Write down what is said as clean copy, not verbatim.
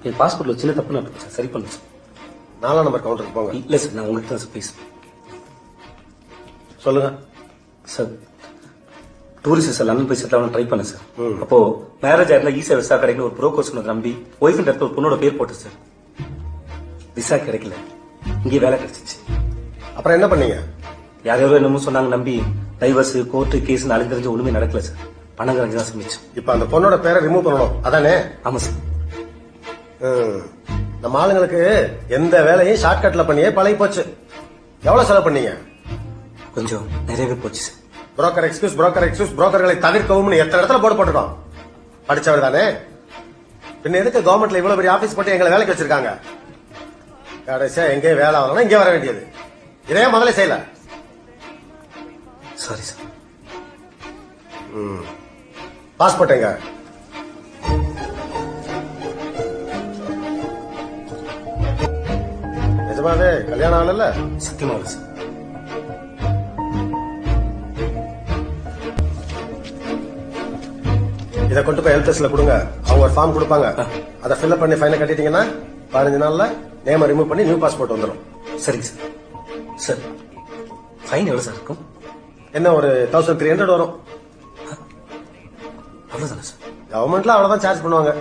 என் பாஸ்போர்ட்ல சின்ன தப்பு நடக்கும் சார், சரி பண்ணுங்க சார். 4 நம்பர் கவுண்டருக்கு போங்க. இல்ல சார், நான் உங்ககிட்ட தான் சார் ப்ளீஸ். சொல்லுங்க சார், டூரிஸ்ட் சார் லண்டன் போய் செட்டில் ஆகணும் ட்ரை பண்ணேன் சார். அப்போ மேரேஜ் ஆயிருந்தா ஈஸியா விசா கிடைக்கல ஒரு ப்ரோக்கர் சொன்னதை நம்பி ஒய்ஃப் இடத்துல ஒரு பொண்ணோட பேர் போட்டு சார். விசா கிடைக்கல, இங்கே வேலை கிடைச்சிச்சு. அப்புறம் என்ன பண்ணீங்க? யாரோ என்னமோ சொன்னாங்க நம்பி டைவர்ஸ் கோர்ட்டு கேஸ் நாளைக்கு தெரிஞ்ச ஒண்ணுமே நடக்கல சார். பணம் கரைஞ்சு தான் சமைச்சு. இப்ப அந்த பொண்ணோட பேரை ரிமூவ் பண்ணணும் அதானே? ஆமா சார். நம்ம ஆளுங்களுக்கு எந்த வேலையும் ஷார்ட்கட்ல பண்ணியே பழகி போச்சு. எவ்வளவு செலவு பண்ணீங்க? கொஞ்சம் நிறையவே போச்சு சார். புரோக்கர் எக்ஸ்கியூஸ் புரோக்கர்களை தவிர்க்கவும் எத்தனை இடத்துல போட்டு போட்டுருக்கோம். படிச்சவர் தானே, பின்ன எதுக்கு கவர்மெண்ட்ல இவ்வளவு பெரிய ஆபீஸ் போட்டு எங்களை வேலைக்கு வச்சிருக்காங்க? கடைசியா எங்கே வேலை ஆகலாம் இங்கே வர வேண்டியது. இதையே முதல்ல செய்யல. Sorry sir. பாஸ்போர்ட் எங்க? நிஜமாவே கல்யாணம் ஆகல? சத்தியமா இல்லை சார். இதை கொண்டு போய் ஹெல்த் கொடுங்க. அவங்க ஒரு ஃபார்ம் கொடுப்பாங்க. அதை ஃபில்அப் பண்ணி ஃபைனை கட்டிட்டீங்கன்னா 15 நாள்ல நேம ரிமூவ் பண்ணி நியூ பாஸ்போர்ட் வந்துடும். சரிங்க சார். சார், ஃபைன் எவ்வளவு சார் இருக்கும்? என்ன ஒரு 1300 வரும். அவ்வளவுதானே சார்? கவர்மெண்ட்ல அவ்வளவுதான் சார்ஜ் பண்ணுவாங்க.